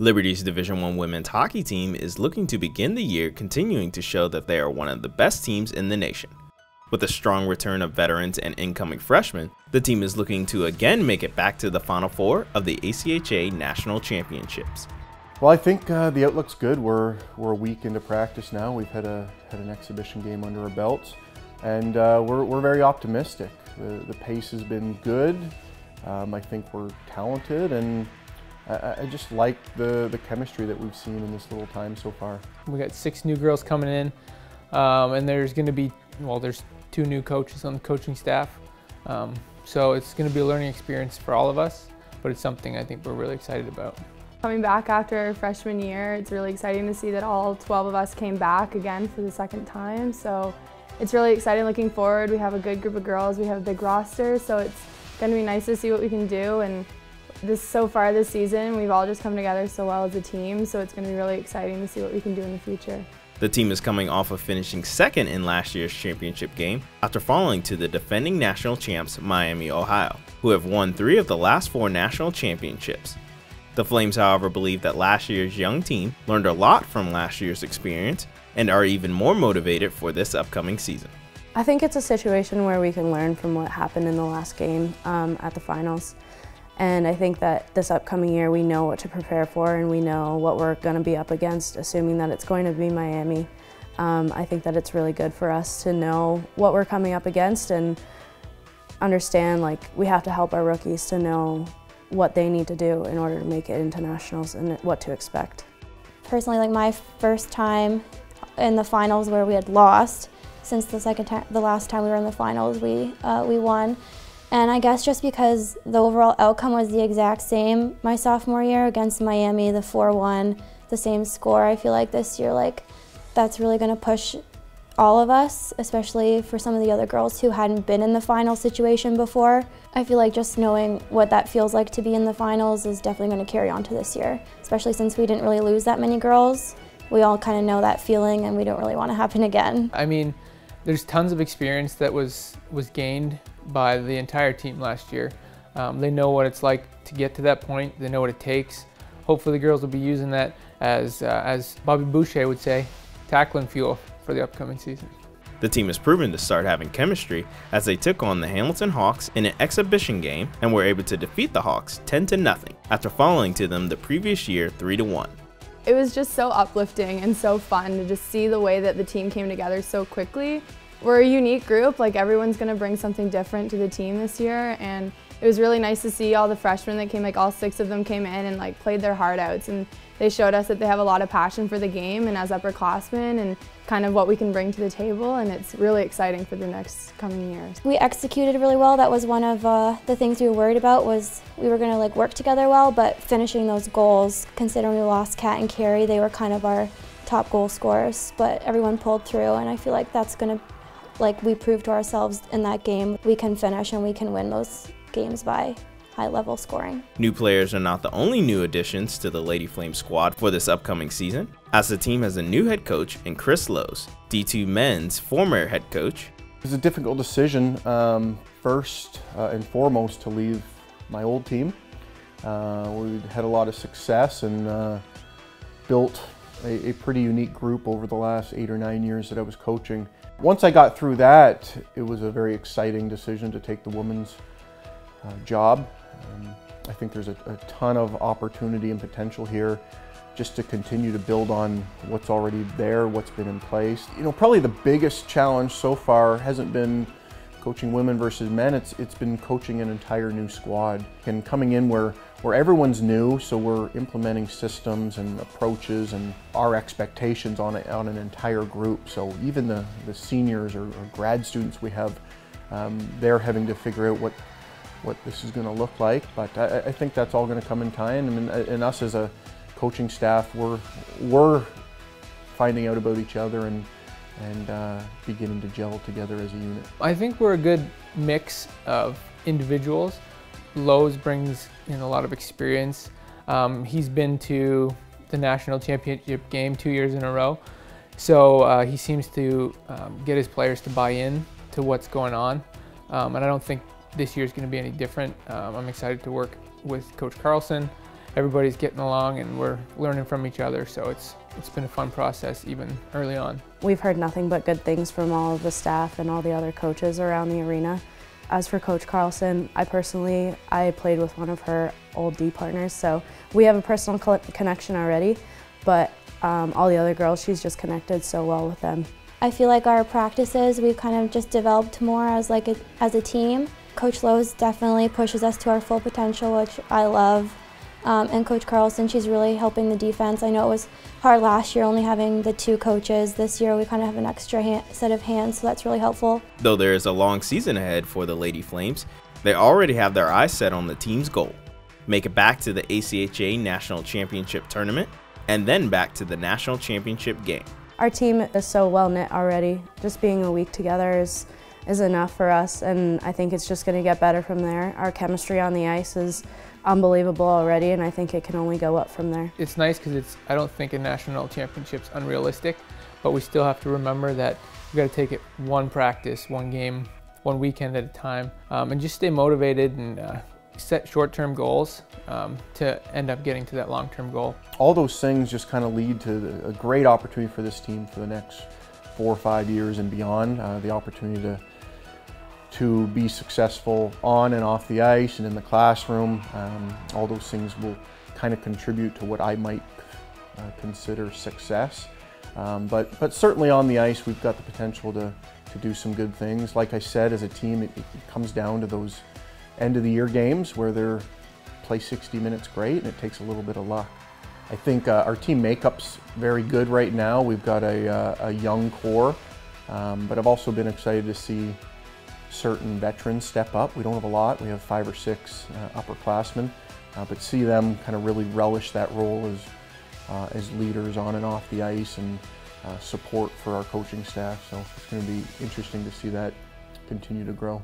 Liberty's Division I women's hockey team is looking to begin the year continuing to show that they are one of the best teams in the nation. With a strong return of veterans and incoming freshmen, the team is looking to again make it back to the Final Four of the ACHA National Championships. Well, I think the outlook's good. We're a week into practice now. We've had an exhibition game under our belts, and we're very optimistic. The pace has been good. I think we're talented, and I just like the chemistry that we've seen in this little time so far. We got 6 new girls coming in, and there's going to be, there's 2 new coaches on the coaching staff. So it's going to be a learning experience for all of us, but it's something I think we're really excited about. Coming back after our freshman year, it's really exciting to see that all 12 of us came back again for the second time. So it's really exciting looking forward. We have a good group of girls, we have a big roster, so it's going to be nice to see what we can do. And so far this season, we've all just come together so well as a team, so it's going to be really exciting to see what we can do in the future. The team is coming off of finishing second in last year's championship game after falling to the defending national champs Miami, Ohio, who have won 3 of the last 4 national championships. The Flames, however, believe that last year's young team learned a lot from last year's experience and are even more motivated for this upcoming season. I think it's a situation where we can learn from what happened in the last game at the finals. And I think that this upcoming year we know what to prepare for, and we know what we're going to be up against, assuming that it's going to be Miami. I think that it's really good for us to know what we're coming up against and understand, like, we have to help our rookies to know what they need to do in order to make it into nationals and what to expect. Personally, like, my first time in the finals where we had lost, since the last time we were in the finals we won. And I guess just because the overall outcome was the exact same my sophomore year against Miami, the 4-1, the same score, I feel like this year, like, that's really going to push all of us, especially for some of the other girls who hadn't been in the final situation before. I feel like just knowing what that feels like to be in the finals is definitely going to carry on to this year, especially since we didn't really lose that many girls. We all kind of know that feeling, and we don't really want to happen again. I mean, there's tons of experience that was gained by the entire team last year. They know what it's like to get to that point. They know what it takes. Hopefully the girls will be using that as Bobby Boucher would say, tackling fuel for the upcoming season. The team has proven to start having chemistry as they took on the Hamilton Hawks in an exhibition game and were able to defeat the Hawks 10-0 after falling to them the previous year 3-1. It was just so uplifting and so fun to just see the way that the team came together so quickly. We're a unique group, like, everyone's going to bring something different to the team this year, and it was really nice to see all the freshmen that came, like, all 6 of them came in and, like, played their heart outs, and they showed us that they have a lot of passion for the game and as upperclassmen and kind of what we can bring to the table, and it's really exciting for the next coming years. We executed really well. That was one of the things we were worried about, was we were going to, like, work together well, but finishing those goals, considering we lost Kat and Carrie, they were kind of our top goal scorers, but everyone pulled through, and I feel like that's going to, like, we proved to ourselves in that game we can finish and we can win those games by high-level scoring. New players are not the only new additions to the Lady Flame squad for this upcoming season, as the team has a new head coach in Chris Lowe's, D2 men's former head coach. It was a difficult decision, first and foremost, to leave my old team. We had a lot of success and built a pretty unique group over the last 8 or 9 years that I was coaching. Once I got through that, it was a very exciting decision to take the women's job. I think there's a ton of opportunity and potential here just to continue to build on what's already there, what's been in place. You know, probably the biggest challenge so far hasn't been coaching women versus men, it's been coaching an entire new squad and coming in where everyone's new, so we're implementing systems and approaches and our expectations on an entire group. So even the seniors or grad students we have, they're having to figure out what this is going to look like, but I think that's all going to come in time. I mean, and us as a coaching staff, we're finding out about each other and beginning to gel together as a unit. I think we're a good mix of individuals. Lowe's brings in a lot of experience. He's been to the national championship game 2 years in a row, so he seems to get his players to buy in to what's going on, and I don't think this year is going to be any different. I'm excited to work with Coach Carlson everybody's getting along and we're learning from each other, so it's been a fun process even early on. We've heard nothing but good things from all of the staff and all the other coaches around the arena. As for Coach Carlson, I played with one of her old D partners, so we have a personal connection already, but all the other girls, she's just connected so well with them. I feel like our practices, we've kind of just developed more as a team. Coach Lowe's definitely pushes us to our full potential, which I love. And Coach Carlson, she's really helping the defense. I know it was hard last year only having the 2 coaches. This year we kind of have an extra set of hands, so that's really helpful. Though there is a long season ahead for the Lady Flames, they already have their eyes set on the team's goal: make it back to the ACHA National Championship Tournament and then back to the National Championship game. Our team is so well knit already. Just being a week together is enough for us, and I think it's just going to get better from there. Our chemistry on the ice is unbelievable already, and I think it can only go up from there. It's nice because I don't think a national championship's unrealistic, but we still have to remember that we've got to take it one practice, one game, one weekend at a time, and just stay motivated and set short-term goals to end up getting to that long-term goal. All those things just kind of lead to a great opportunity for this team for the next 4 or 5 years and beyond. The opportunity to be successful on and off the ice and in the classroom. All those things will kind of contribute to what I might consider success. But certainly on the ice, we've got the potential to do some good things. Like I said, as a team, it comes down to those end of the year games where they're play 60 minutes great and it takes a little bit of luck. I think our team makeup's very good right now. We've got a young core, but I've also been excited to see certain veterans step up. We don't have a lot. We have 5 or 6 upperclassmen, but see them kind of really relish that role as leaders on and off the ice and support for our coaching staff. So it's going to be interesting to see that continue to grow.